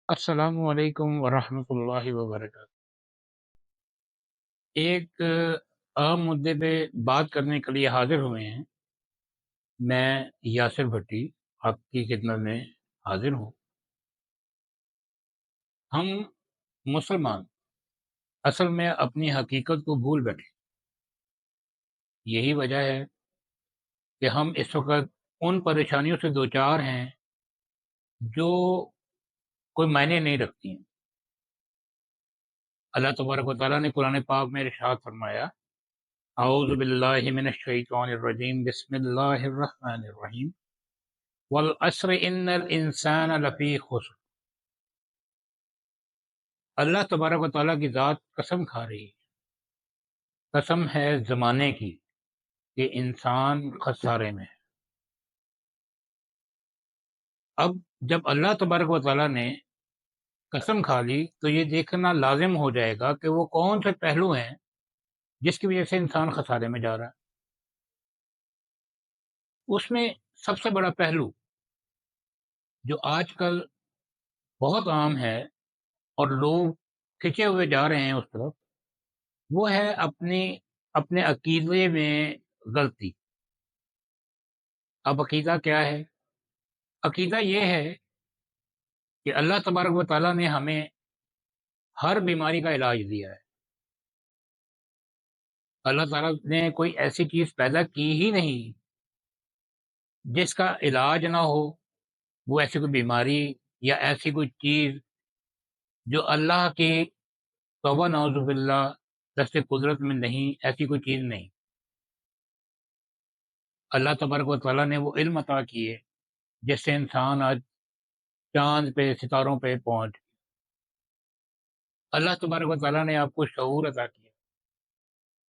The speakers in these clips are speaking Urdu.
السلام علیکم ورحمۃ اللہ وبرکاتہ۔ ایک اہم مدعے پہ بات کرنے کے لیے حاضر ہوئے ہیں۔ میں یاسر بھٹی آپ کی خدمت میں حاضر ہوں۔ ہم مسلمان اصل میں اپنی حقیقت کو بھول بیٹھے۔ یہی وجہ ہے کہ ہم اس وقت ان پریشانیوں سے دوچار ہیں جو کوئی معنی نہیں رکھتی ہیں۔ اللہ تبارک و تعالیٰ نے قرآن پاک میں ارشاد فرمایا، اعوذ باللہ من الشیطان الرجیم، بسم اللہ الرحمن الرحیم، والعصر ان الانسان لفی خسر۔ اللہ تبارک و تعالیٰ کی ذات قسم کھا رہی ہے، قسم ہے زمانے کی کہ انسان خسارے میں ہے۔ اب جب اللہ تبارک و تعالیٰ نے قسم کھا لی تو یہ دیکھنا لازم ہو جائے گا کہ وہ کون سے پہلو ہیں جس کی وجہ سے انسان خسارے میں جا رہا ہے۔ اس میں سب سے بڑا پہلو جو آج کل بہت عام ہے اور لوگ کھنچے ہوئے جا رہے ہیں اس طرف، وہ ہے اپنے عقیدے میں غلطی۔ اب عقیدہ کیا ہے؟ عقیدہ یہ ہے کہ اللہ تبارک و تعالیٰ نے ہمیں ہر بیماری کا علاج دیا ہے۔ اللہ تعالیٰ نے کوئی ایسی چیز پیدا کی ہی نہیں جس کا علاج نہ ہو۔ وہ ایسی کوئی بیماری یا ایسی کوئی چیز جو اللہ کی توبہ نعوذ باللہ دست قدرت میں نہیں، ایسی کوئی چیز نہیں۔ اللہ تبارک و تعالیٰ نے وہ علم عطا کیے جس سے انسان آج چاند پہ، ستاروں پہ پہنچ۔ اللہ تبارک و تعالیٰ نے آپ کو شعور عطا کیا،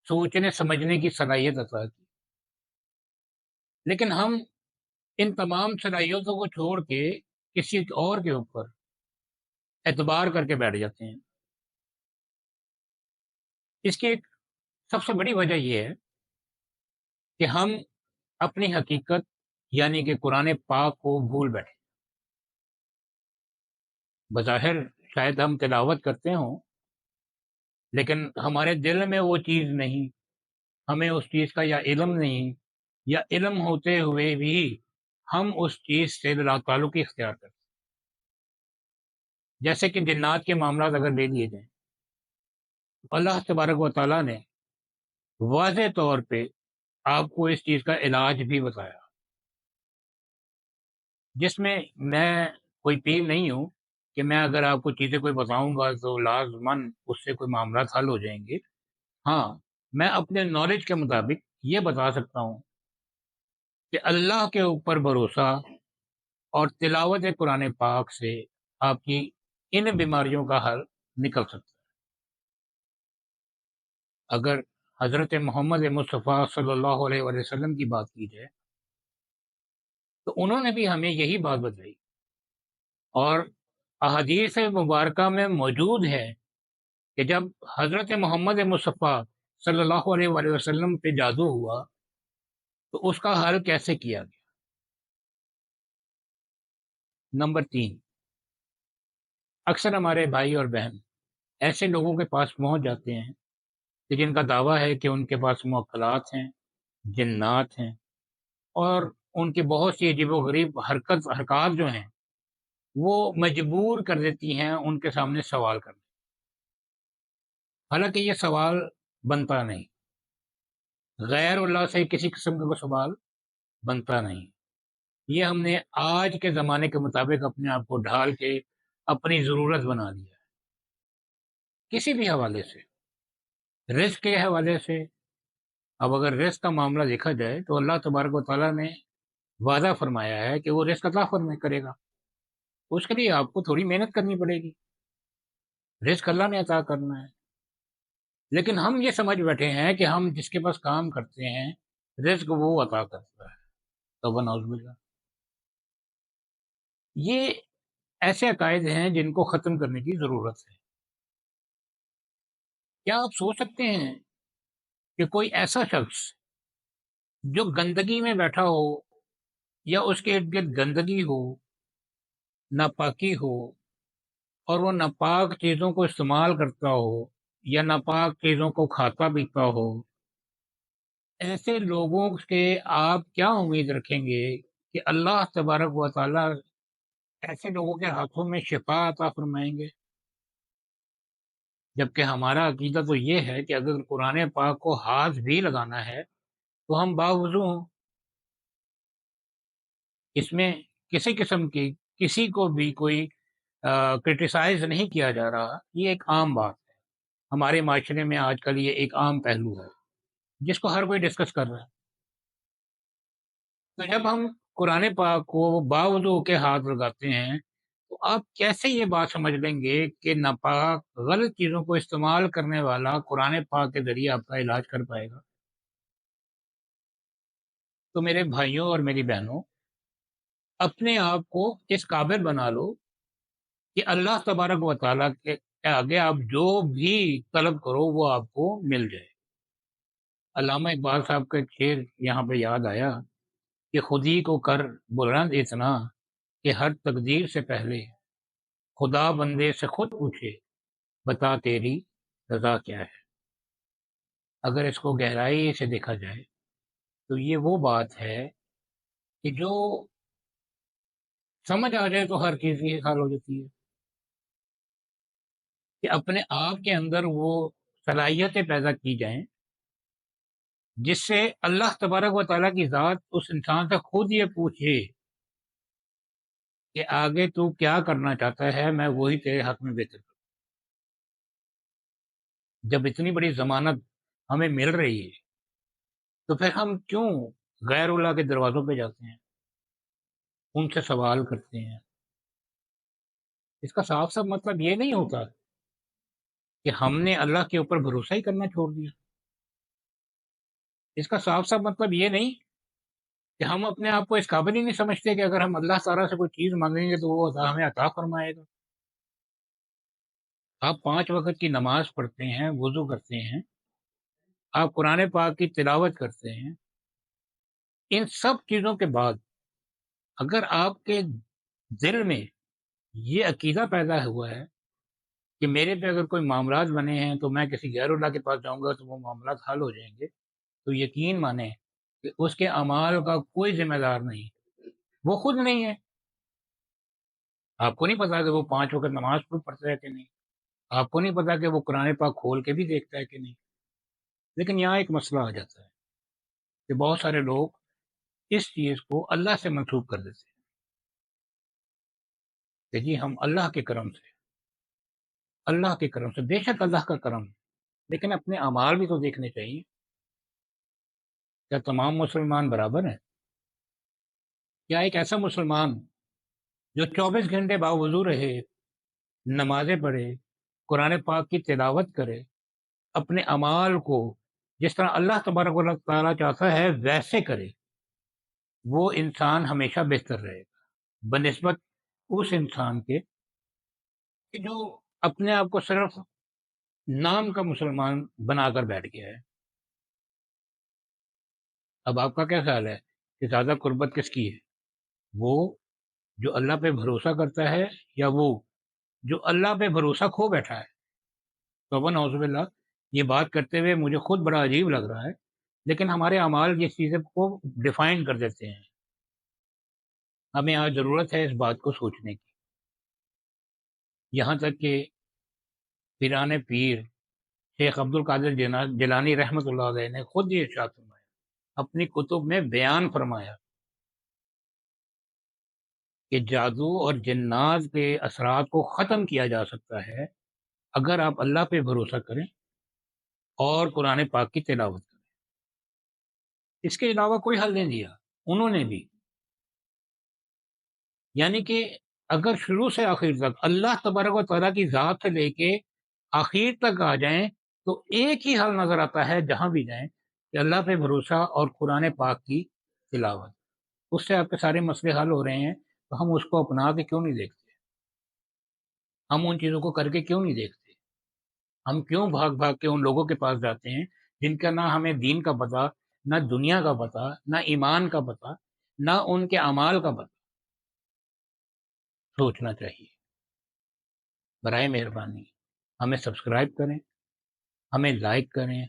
سوچنے سمجھنے کی صلاحیت عطا کی، لیکن ہم ان تمام صلاحیتوں کو چھوڑ کے کسی اور کے اوپر اعتبار کر کے بیٹھ جاتے ہیں۔ اس کی ایک سب سے بڑی وجہ یہ ہے کہ ہم اپنی حقیقت یعنی کہ قرآن پاک کو بھول بیٹھے۔ بظاہر شاید ہم تلاوت کرتے ہوں لیکن ہمارے دل میں وہ چیز نہیں، ہمیں اس چیز کا یا علم نہیں، یا علم ہوتے ہوئے بھی ہم اس چیز سے لا تعلقی اختیار کرتے ہیں۔ جیسے کہ جنات کے معاملات اگر لے لیے جائیں، اللہ تبارک و تعالیٰ نے واضح طور پہ آپ کو اس چیز کا علاج بھی بتایا، جس میں میں کوئی پیر نہیں ہوں کہ میں اگر آپ کو چیزیں کوئی بتاؤں گا تو لازماً اس سے کوئی معاملات حل ہو جائیں گے۔ ہاں، میں اپنے نالج کے مطابق یہ بتا سکتا ہوں کہ اللہ کے اوپر بھروسہ اور تلاوت قرآن پاک سے آپ کی ان بیماریوں کا حل نکل سکتا ہے۔ اگر حضرت محمد مصطفیٰ صلی اللہ علیہ وآلہ وسلم کی بات کی جائے تو انہوں نے بھی ہمیں یہی بات بتائی، اور احادیث مبارکہ میں موجود ہے کہ جب حضرت محمد مصطفیٰ صلی اللہ علیہ وآلہ وسلم پہ جادو ہوا تو اس کا حل کیسے کیا گیا۔ نمبر 3، اکثر ہمارے بھائی اور بہن ایسے لوگوں کے پاس پہنچ جاتے ہیں کہ جن کا دعویٰ ہے کہ ان کے پاس موکلات ہیں، جنات ہیں، اور ان کی بہت سی عجیب و غریب حرکات جو ہیں وہ مجبور کر دیتی ہیں ان کے سامنے سوال کرنے۔ حالانکہ یہ سوال بنتا نہیں، غیر اللہ سے کسی قسم کا کوئی سوال بنتا نہیں۔ یہ ہم نے آج کے زمانے کے مطابق اپنے آپ کو ڈھال کے اپنی ضرورت بنا لیا ہے، کسی بھی حوالے سے، رزق کے حوالے سے۔ اب اگر رزق کا معاملہ دیکھا جائے تو اللہ تبارک و تعالیٰ نے وعدہ فرمایا ہے کہ وہ رزق عطا کرے گا، اس کے لیے آپ کو تھوڑی محنت کرنی پڑے گی، رزق اللہ نے عطا کرنا ہے۔ لیکن ہم یہ سمجھ بیٹھے ہیں کہ ہم جس کے پاس کام کرتے ہیں رزق وہ عطا کرتا ہے، توبہ نعوذ باللہ۔ یہ ایسے عقائد ہیں جن کو ختم کرنے کی ضرورت ہے۔ کیا آپ سوچ سکتے ہیں کہ کوئی ایسا شخص جو گندگی میں بیٹھا ہو یا اس کے ارد گرد گندگی ہو، ناپاکی ہو، اور وہ ناپاک چیزوں کو استعمال کرتا ہو یا ناپاک چیزوں کو کھاتا پیتا ہو، ایسے لوگوں سے آپ کیا امید رکھیں گے کہ اللہ تبارک و تعالیٰ ایسے لوگوں کے ہاتھوں میں شفا عطا فرمائیں گے؟ جبکہ ہمارا عقیدہ تو یہ ہے کہ اگر قرآن پاک کو ہاتھ بھی لگانا ہے تو ہم باوضو ہوں، اس میں کسی قسم کی کسی کو بھی کوئی کرٹیسائز نہیں کیا جا رہا، یہ ایک عام بات ہے۔ ہمارے معاشرے میں آج کل یہ ایک عام پہلو ہے جس کو ہر کوئی ڈسکس کر رہا ہے۔ تو جب ہم قرآن پاک کو باوضو کے ہاتھ لگاتے ہیں تو آپ کیسے یہ بات سمجھ لیں گے کہ ناپاک غلط چیزوں کو استعمال کرنے والا قرآن پاک کے ذریعے آپ کا علاج کر پائے گا؟ تو میرے بھائیوں اور میری بہنوں، اپنے آپ کو اس قابل بنا لو کہ اللہ تبارک و تعالیٰ کے آگے آپ جو بھی طلب کرو وہ آپ کو مل جائے۔ علامہ اقبال صاحب کا ایک شعر یہاں پہ یاد آیا کہ خودی کو کر بلند اتنا کہ ہر تقدیر سے پہلے خدا بندے سے خود پوچھے بتا تیری رضا کیا ہے۔ اگر اس کو گہرائی سے دیکھا جائے تو یہ وہ بات ہے کہ جو سمجھ آ جائے تو ہر چیز کی حل ہو جاتی ہے، کہ اپنے آپ کے اندر وہ صلاحیتیں پیدا کی جائیں جس سے اللہ تبارک و تعالیٰ کی ذات اس انسان سے خود یہ پوچھے کہ آگے تو کیا کرنا چاہتا ہے، میں وہی تیرے حق میں بہتر کروں۔ جب اتنی بڑی ضمانت ہمیں مل رہی ہے تو پھر ہم کیوں غیر اللہ کے دروازوں پہ جاتے ہیں، ان سے سوال کرتے ہیں؟ اس کا صاف صاف مطلب یہ نہیں ہوتا کہ ہم نے اللہ کے اوپر بھروسہ ہی کرنا چھوڑ دیا۔ اس کا صاف صاف مطلب یہ نہیں کہ ہم اپنے آپ کو اس قابل ہی نہیں سمجھتے کہ اگر ہم اللہ تعالیٰ سے کوئی چیز مانگیں گے تو وہ ہمیں عطا فرمائے گا۔ آپ 5 وقت کی نماز پڑھتے ہیں، وضو کرتے ہیں، آپ قرآن پاک کی تلاوت کرتے ہیں، ان سب چیزوں کے بعد اگر آپ کے دل میں یہ عقیدہ پیدا ہوا ہے کہ میرے پہ اگر کوئی معاملات بنے ہیں تو میں کسی غیر اللہ کے پاس جاؤں گا تو وہ معاملات حل ہو جائیں گے، تو یقین مانیں کہ اس کے اعمال کا کوئی ذمہ دار نہیں، وہ خود نہیں ہے۔ آپ کو نہیں پتا کہ وہ 5 وقت نماز پڑھتا ہے کہ نہیں، آپ کو نہیں پتا کہ وہ قرآن پاک کھول کے بھی دیکھتا ہے کہ نہیں۔ لیکن یہاں ایک مسئلہ آ جاتا ہے کہ بہت سارے لوگ اس چیز کو اللہ سے منسوب کر دیتے ہیں کہ جی ہم اللہ کے کرم سے، بے شک اللہ کا کرم ہے، لیکن اپنے اعمال بھی تو دیکھنے چاہیے۔ کیا تمام مسلمان برابر ہیں؟ کیا ایک ایسا مسلمان جو 24 گھنٹے باوضو رہے، نمازیں پڑھے، قرآن پاک کی تلاوت کرے، اپنے اعمال کو جس طرح اللہ تبارک و تعالیٰ چاہتا ہے ویسے کرے، وہ انسان ہمیشہ بہتر رہے گا بنسبت اس انسان کے کہ جو اپنے آپ کو صرف نام کا مسلمان بنا کر بیٹھ گیا ہے؟ اب آپ کا کیا خیال ہے کہ زیادہ قربت کس کی ہے؟ وہ جو اللہ پہ بھروسہ کرتا ہے یا وہ جو اللہ پہ بھروسہ کھو بیٹھا ہے؟ تو نعوذ باللہ، یہ بات کرتے ہوئے مجھے خود بڑا عجیب لگ رہا ہے، لیکن ہمارے اعمال یہ چیزیں کو ڈیفائن کر دیتے ہیں۔ ہمیں آج ضرورت ہے اس بات کو سوچنے کی، یہاں تک کہ پیران پیر شیخ عبد القادر جیلانی رحمۃ اللہ علیہ نے خود یہ ارشاد فرمایا، اپنی کتب میں بیان فرمایا کہ جادو اور جنات کے اثرات کو ختم کیا جا سکتا ہے اگر آپ اللہ پہ بھروسہ کریں اور قرآن پاک کی تلاوت کریں۔ اس کے علاوہ کوئی حل نہیں دیا انہوں نے بھی، یعنی کہ اگر شروع سے آخر تک اللہ تبارک و تعالیٰ کی ذات سے لے کے آخر تک آ جائیں تو ایک ہی حل نظر آتا ہے جہاں بھی جائیں، کہ اللہ پہ بھروسہ اور قرآن پاک کی تلاوت، اس سے آپ کے سارے مسئلے حل ہو رہے ہیں۔ تو ہم اس کو اپنا کے کیوں نہیں دیکھتے؟ ہم ان چیزوں کو کر کے کیوں نہیں دیکھتے؟ ہم کیوں بھاگ بھاگ کے ان لوگوں کے پاس جاتے ہیں جن کا نہ ہمیں دین کا پتہ، نہ دنیا کا پتہ، نہ ایمان کا پتہ، نہ ان کے اعمال کا پتہ؟ سوچنا چاہیے۔ برائے مہربانی ہمیں سبسکرائب کریں، ہمیں لائک کریں،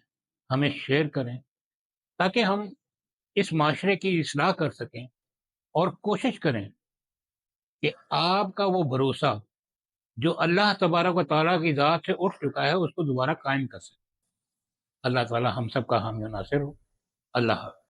ہمیں شیئر کریں، تاکہ ہم اس معاشرے کی اصلاح کر سکیں اور کوشش کریں کہ آپ کا وہ بھروسہ جو اللہ تبارک و تعالیٰ کی ذات سے اٹھ چکا ہے اس کو دوبارہ قائم کر سکیں۔ اللہ تعالیٰ ہم سب کا حامی و ناصر ہو۔ اللہ حافظ۔